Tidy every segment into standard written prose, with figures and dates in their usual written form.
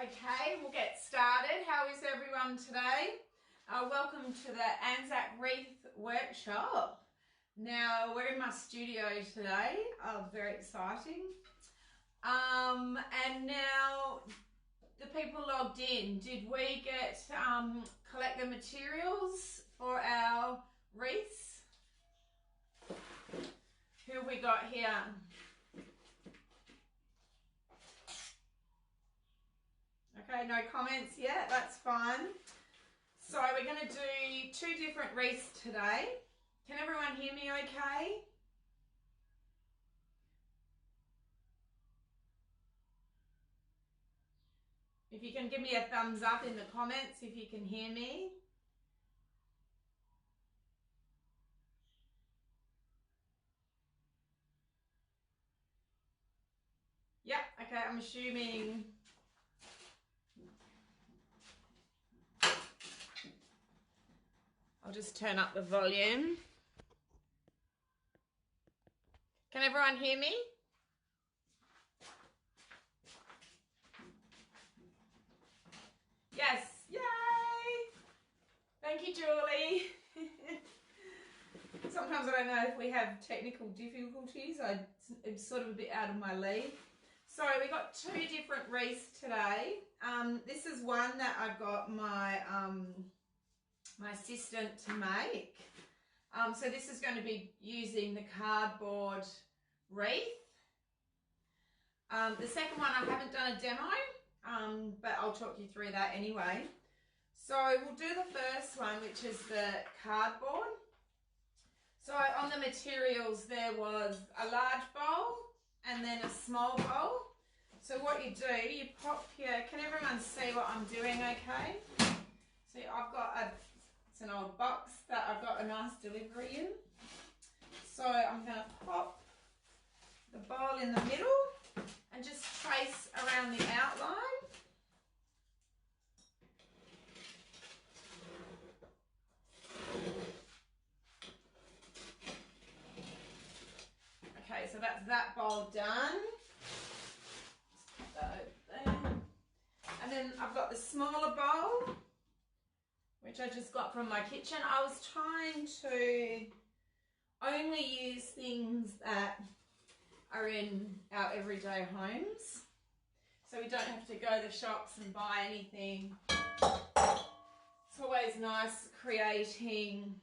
Okay, we'll get started. How is everyone today? Welcome to the ANZAC Wreath workshop. Now, we're in my studio today. Very exciting. And now, the people logged in, did we collect the materials for our wreaths? Who have we got here? Okay, no comments yet, that's fine. So we're going to do two different wreaths today. Can everyone hear me okay? If you can give me a thumbs up in the comments if you can hear me. Yep, okay, I'm assuming. I'll just turn up the volume. Can everyone hear me? Yes, yay! Thank you, Julie. Sometimes I don't know if we have technical difficulties. It's sort of a bit out of my league. So we got two different wreaths today. This is one that I've got my assistant to make. So this is going to be using the cardboard wreath. The second one I haven't done a demo, but I'll talk you through that anyway. So we'll do the first one, which is the cardboard. So on the materials there was a large bowl and then a small bowl. So what you do, you pop your, can everyone see what I'm doing okay? So I've got it's an old box that I've got a nice delivery in. So I'm going to pop the bowl in the middle and just trace around the outline. Okay, so that's that bowl done. Just put that over there. And then I've got the smaller bowl, which I just got from my kitchen. I was trying to only use things that are in our everyday homes, so we don't have to go to the shops and buy anything. It's always nice creating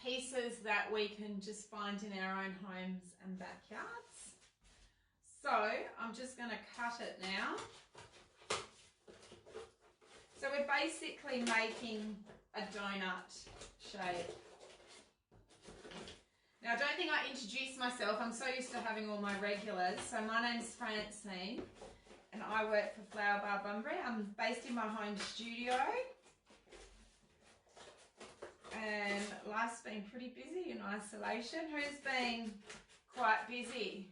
pieces that we can just find in our own homes and backyards. So I'm just going to cut it now. So we're basically making a donut shape. Now, I don't think I introduced myself. I'm so used to having all my regulars. So my name's Francine and I work for Flower Bar Bunbury. I'm based in my home studio. And life's been pretty busy in isolation. Who's been quite busy?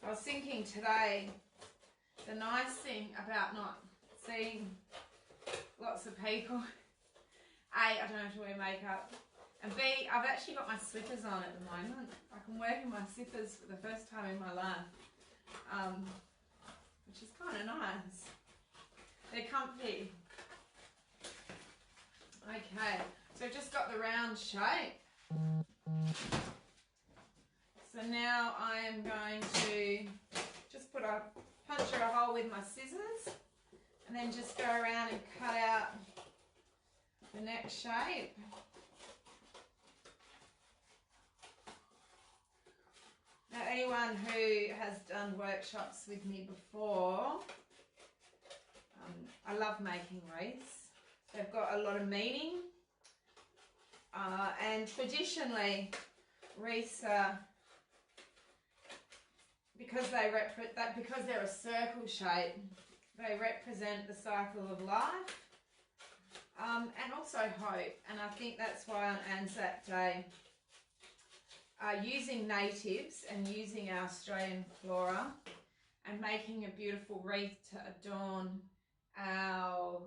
I was thinking today, the nice thing about not seeing lots of people, A, I don't have to wear makeup, and B, I've actually got my slippers on at the moment. I can work in my slippers for the first time in my life, which is kind of nice. They're comfy. Okay, so I've just got the round shape. So now I am going to just puncture a hole with my scissors and then just go around and cut out the next shape. Now, anyone who has done workshops with me before, I love making wreaths. They've got a lot of meaning, and traditionally wreaths are, because they're a circle shape, they represent the cycle of life, and also hope. And I think that's why on ANZAC Day, using natives and using our Australian flora and making a beautiful wreath to adorn our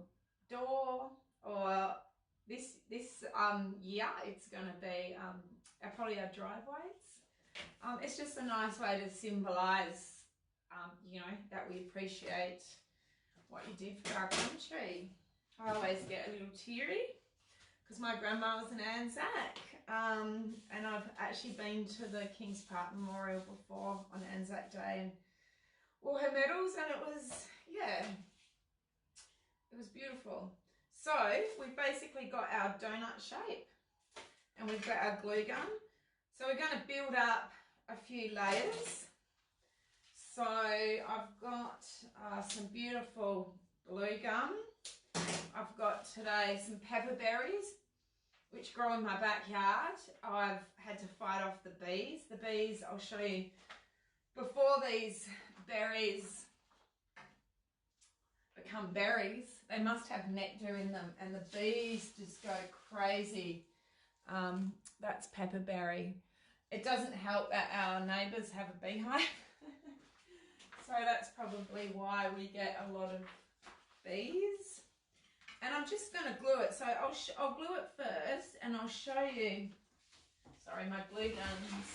door, or this year it's going to be probably our driveways. It's just a nice way to symbolise, you know, that we appreciate what you did for our country. I always get a little teary because my grandma was an ANZAC, and I've actually been to the King's Park Memorial before on ANZAC Day and all her medals, and it was, yeah, it was beautiful. So we've basically got our donut shape and we've got our glue gun. So we're going to build up a few layers. So I've got some beautiful glue gum. I've got today some pepper berries, which grow in my backyard. I've had to fight off the bees. The bees, I'll show you, before these berries become berries, they must have nectar in them, and the bees just go crazy. That's pepperberry. It doesn't help that our neighbours have a beehive. So that's probably why we get a lot of bees. And I'm just going to glue it. So I'll glue it first and I'll show you. Sorry, my glue guns.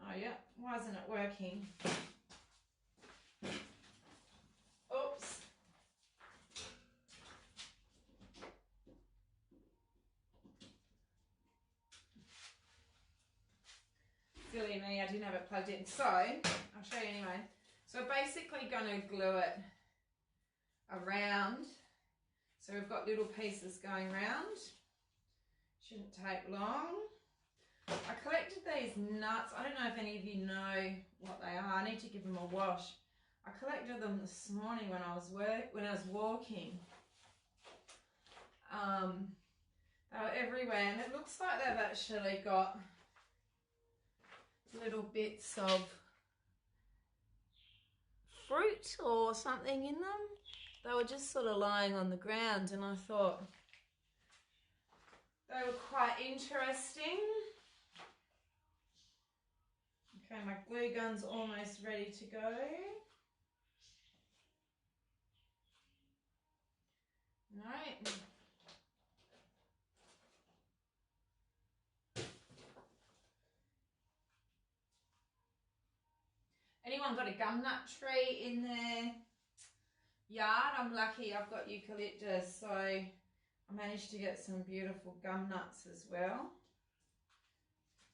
Oh yeah, why isn't it working? Oops. Silly me, I didn't have it plugged in. So, I'll show you anyway. So we're basically going to glue it around. So we've got little pieces going around. Shouldn't take long. I collected these nuts. I don't know if any of you know what they are. I need to give them a wash. I collected them this morning when I was walking. They were everywhere, and it looks like they've actually got little bits of fruit or something in them. They were just sort of lying on the ground, and I thought they were quite interesting. Okay, my glue gun's almost ready to go. Right. Anyone got a gum nut tree in their yard? I'm lucky I've got eucalyptus, so I managed to get some beautiful gum nuts as well.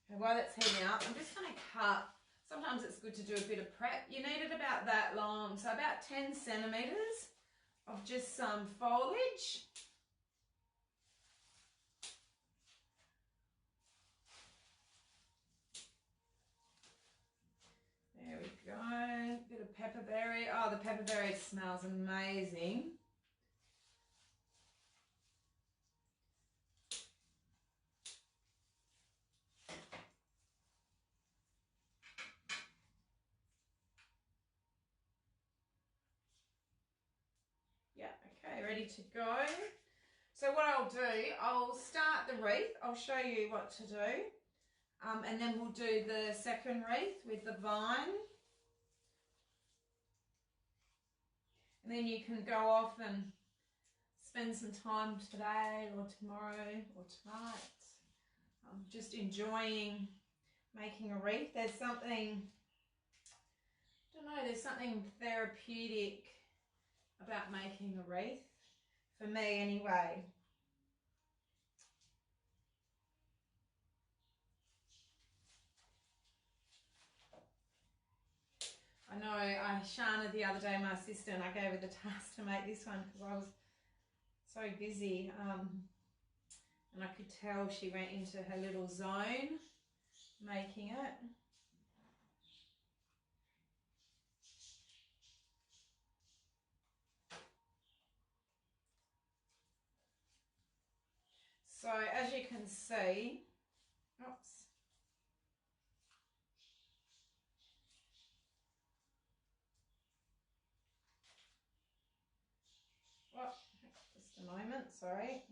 Okay, while that's heating up, I'm just going to cut. Sometimes it's good to do a bit of prep. You need it about that long, so about 10 centimetres of just some foliage. There we go, bit of pepperberry. Oh, the pepperberry smells amazing. Yeah, okay, ready to go. So what I'll do, I'll start the wreath. I'll show you what to do. And then we'll do the second wreath with the vine. And then you can go off and spend some time today or tomorrow or tonight just enjoying making a wreath. There's something, I don't know, there's something therapeutic about making a wreath, for me anyway. I know, Shana the other day, my assistant, I gave her the task to make this one because I was so busy, and I could tell she went into her little zone making it. So as you can see, oops. Oh, just a moment, sorry.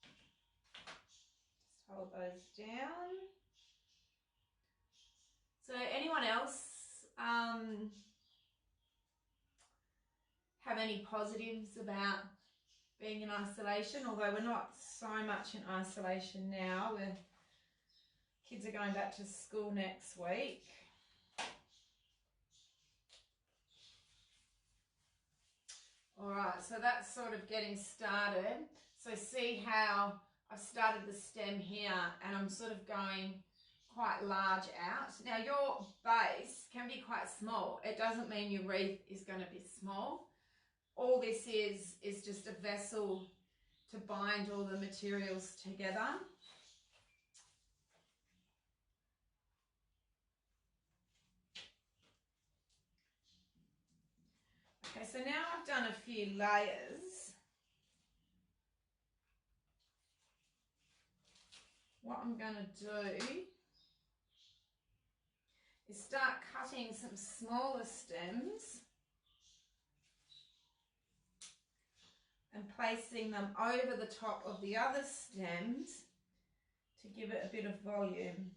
Just hold those down. So anyone else have any positives about being in isolation, although we're not so much in isolation now. Kids are going back to school next week. All right, so that's sort of getting started. So see how I've started the stem here and I'm sort of going quite large out. Now your base can be quite small. It doesn't mean your wreath is going to be small. All this is just a vessel to bind all the materials together. Okay, so now I've done a few layers. What I'm going to do is start cutting some smaller stems and placing them over the top of the other stems to give it a bit of volume.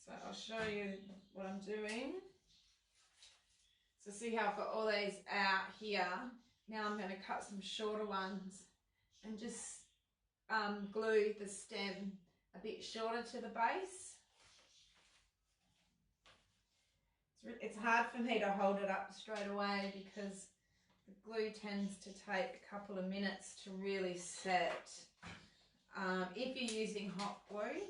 So I'll show you what I'm doing. So see how I've got all these out here. Now I'm going to cut some shorter ones and just glue the stem a bit shorter to the base. It's hard for me to hold it up straight away because the glue tends to take a couple of minutes to really set. If you're using hot glue,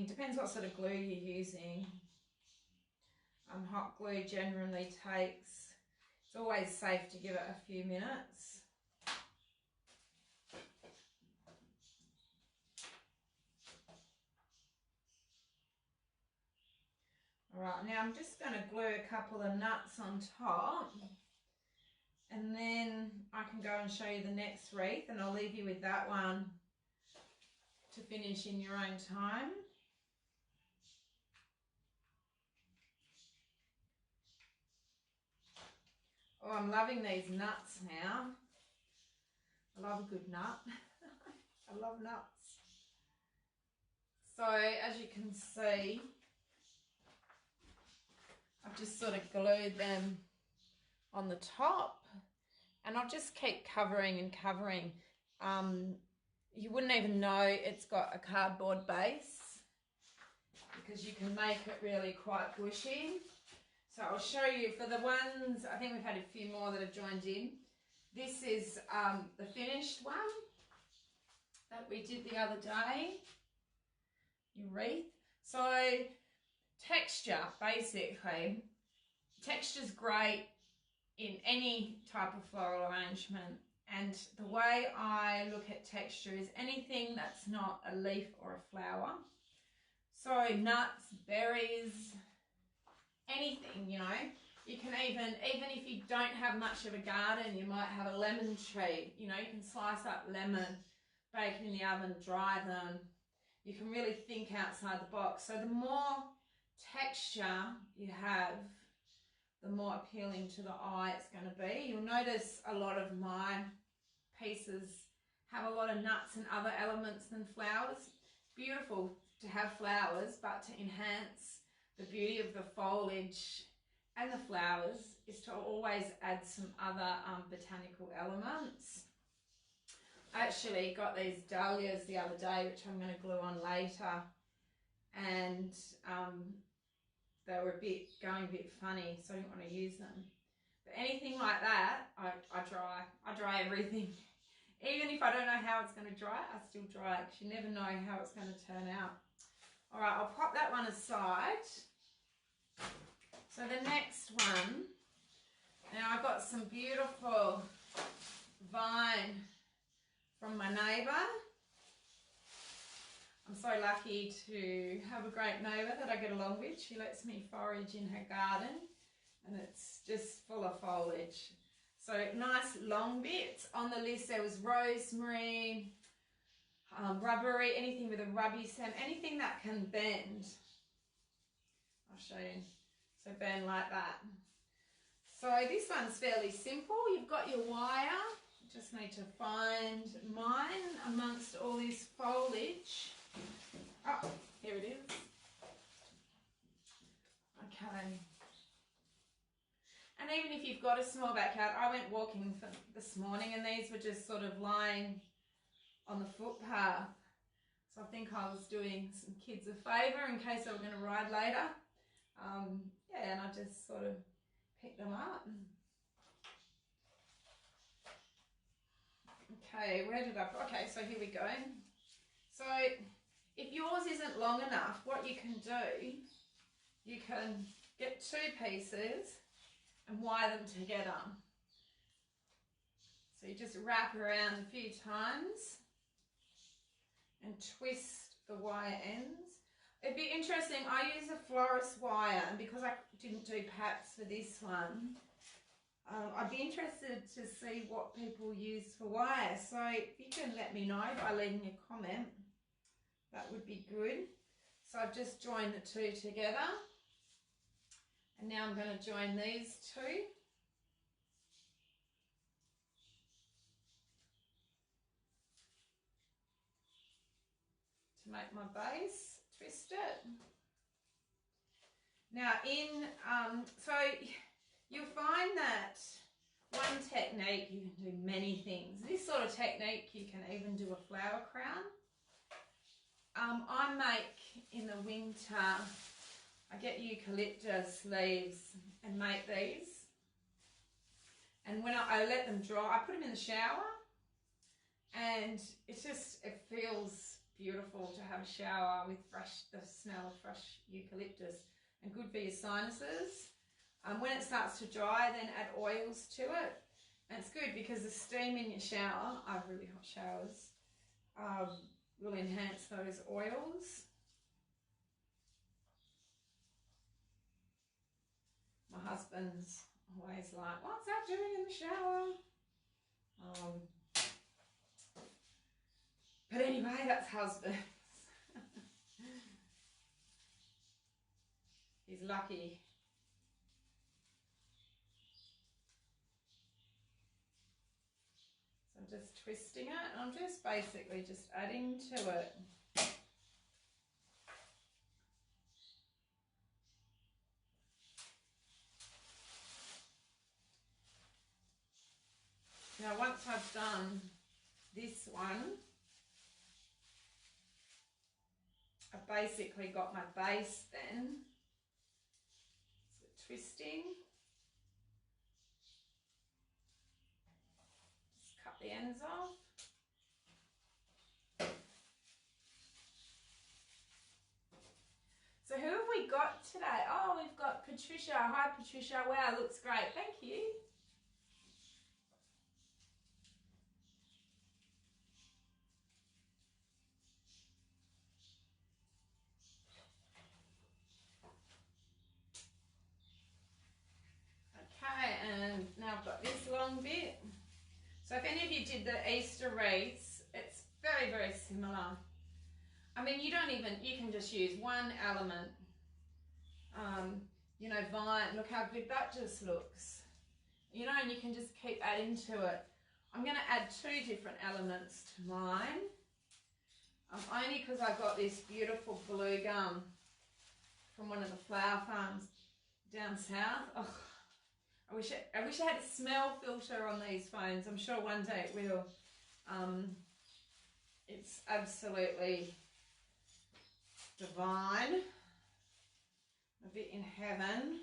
depends what sort of glue you're using. Hot glue generally takes, it's always safe to give it a few minutes. All right, now I'm just going to glue a couple of nuts on top and then I can go and show you the next wreath and I'll leave you with that one to finish in your own time. Oh, I'm loving these nuts now. I love a good nut. I love nuts. So as you can see, I've just sort of glued them on the top and I'll just keep covering and covering. You wouldn't even know it's got a cardboard base because you can make it really quite bushy. So I'll show you for the ones, I think we've had a few more that have joined in. This is the finished one that we did the other day, your wreath. So texture, basically, texture's great in any type of floral arrangement. And the way I look at texture is anything that's not a leaf or a flower. So nuts, berries, anything, you know. You can even if you don't have much of a garden, you might have a lemon tree. You know, you can slice up lemon, bake it in the oven, dry them. You can really think outside the box. So the more texture you have, the more appealing to the eye it's going to be. You'll notice a lot of my pieces have a lot of nuts and other elements than flowers. It's beautiful to have flowers, but to enhance the beauty of the foliage and the flowers is to always add some other botanical elements. I actually got these dahlias the other day, which I'm going to glue on later, and they were going a bit funny, so I didn't want to use them. But anything like that, I dry. I dry everything. Even if I don't know how it's going to dry, I still dry it because you never know how it's going to turn out. All right, I'll pop that one aside. So the next one, now I got some beautiful vine from my neighbour. I'm so lucky to have a great neighbour that I get along with. She lets me forage in her garden and it's just full of foliage. So nice long bits. On the list there was rosemary, rubbery, anything with a rubby stem, anything that can bend. I'll show you. So bend like that. So this one's fairly simple. You've got your wire. You just need to find mine amongst all this foliage. Oh, here it is. Okay. And even if you've got a small backyard, I went walking this morning and these were just sort of lying on the footpath. So I think I was doing some kids a favour in case they were going to ride later. Yeah, and I just sort of picked them up. Okay, where did I put? Okay, so here we go. So if yours isn't long enough, what you can do, you can get 2 pieces and wire them together. So you just wrap around a few times and twist the wire ends. It'd be interesting, I use a florist wire, and because I didn't do packs for this one, I'd be interested to see what people use for wire. So if you can let me know by leaving a comment, that would be good. So I've just joined the 2 together, and now I'm going to join these 2. To make my base, twist it. Now so you'll find that one technique you can do many things. This sort of technique you can even do a flower crown. I make in the winter, I get eucalyptus leaves and make these. And when I let them dry, I put them in the shower, and it feels beautiful to have a shower with the smell of fresh eucalyptus, and good for your sinuses. When it starts to dry, then add oils to it. And it's good because the steam in your shower, I have really hot showers, will enhance those oils. My husband's always like, what's that doing in the shower? But anyway, that's husbands. He's lucky. So I'm just twisting it, and I'm just basically just adding to it. Now once I've done this one, I've basically got my base then. So twisting. Just cut the ends off. So who have we got today? Oh, we've got Patricia. Hi Patricia. Wow, looks great. Thank you. Okay, and now I've got this long bit. So if any of you did the Easter wreaths, it's very, very similar. I mean, you can just use one element. You know, vine, look how good that just looks. You know, and you can just keep adding to it. I'm going to add 2 different elements to mine. Only because I got this beautiful blue gum from one of the flower farms down south. Oh, I wish I had a smell filter on these phones. I'm sure one day it will. It's absolutely divine. A bit in heaven.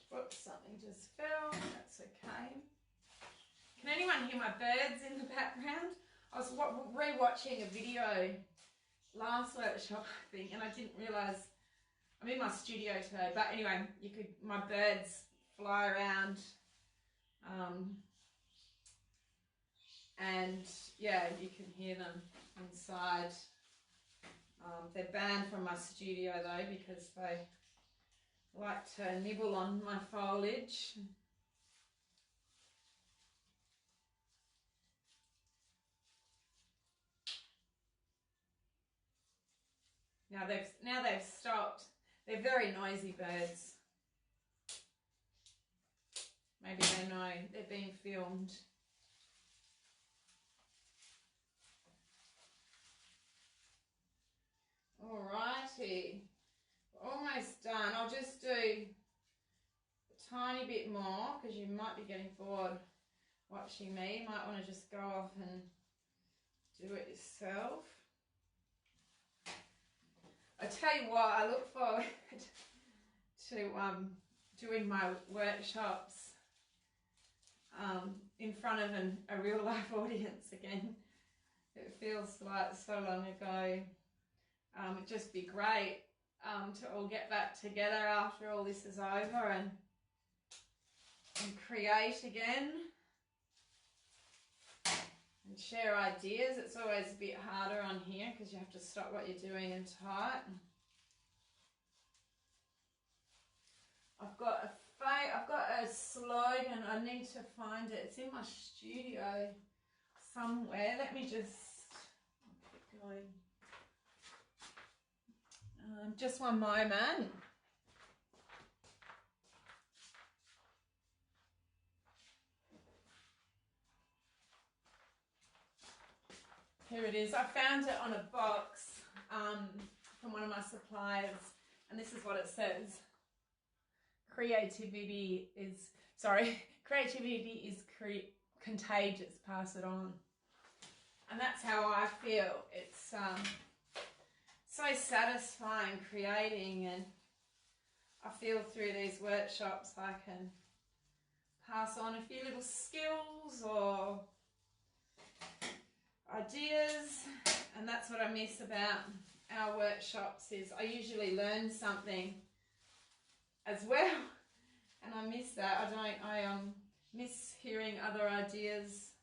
Whoops, something just fell. That's okay. Can anyone hear my birds in the background? I was re-watching a video last workshop, I think, and I didn't realise I'm in my studio today. But anyway, my birds fly around, and yeah, you can hear them inside. They're banned from my studio though because they like to nibble on my foliage. Now they've stopped. They're very noisy birds. Maybe they know they're being filmed. Alrighty, almost done. I'll just do a tiny bit more because you might be getting bored watching me. You might want to just go off and do it yourself. I tell you what, I look forward to doing my workshops in front of a real life audience again. It feels like so long ago. It'd just be great to all get back together after all this is over and create again and share ideas. It's always a bit harder on here because you have to stop what you're doing and type. I've got a slogan. I need to find it. It's in my studio somewhere. Let me just keep going. Just one moment. Here it is. I found it on a box from one of my suppliers, and this is what it says. Creativity is contagious. Pass it on. And that's how I feel. It's so satisfying creating, and I feel through these workshops I can pass on a few little skills or ideas, and that's what I miss about our workshops is I usually learn something as well, and I miss that. I miss hearing other ideas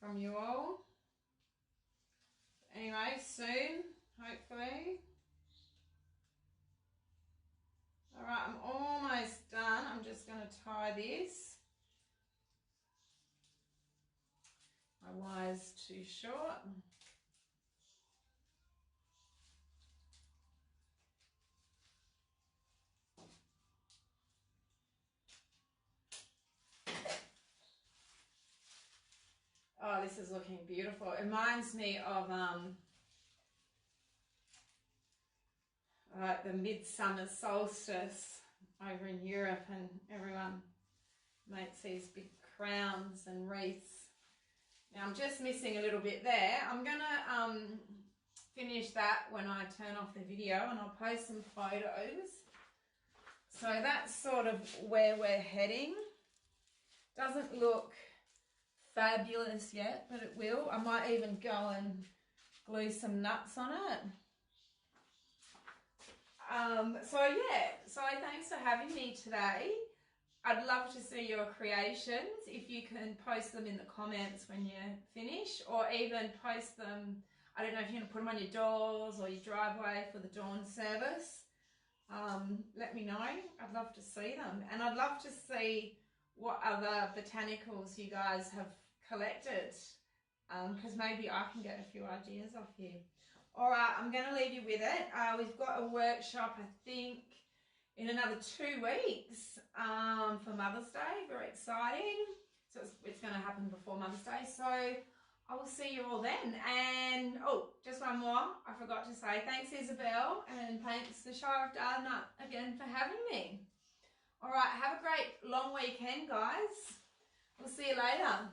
from you all. Anyway, soon, hopefully. All right, I'm almost done. I'm just going to tie this. My wire's too short. Oh, this is looking beautiful. It reminds me of like the midsummer solstice over in Europe, and everyone makes these big crowns and wreaths. Now I'm just missing a little bit there. I'm gonna finish that when I turn off the video, and I'll post some photos. So that's sort of where we're heading. Doesn't look fabulous yet, but it will. I might even go and glue some nuts on it. So yeah, so thanks for having me today. I'd love to see your creations. If you can post them in the comments when you finish, or even post them, I don't know if you're going to put them on your doors or your driveway for the dawn service. Let me know. I'd love to see them, and I'd love to see what other botanicals you guys have collected, because maybe I can get a few ideas off you. All right, I'm going to leave you with it. We've got a workshop, I think, in another 2 weeks for Mother's Day. Very exciting. So it's going to happen before Mother's Day. So I will see you all then. And, oh, just one more. I forgot to say thanks, Isabel, and thanks the Shire of Dardanup again for having me. All right, have a great long weekend, guys. We'll see you later.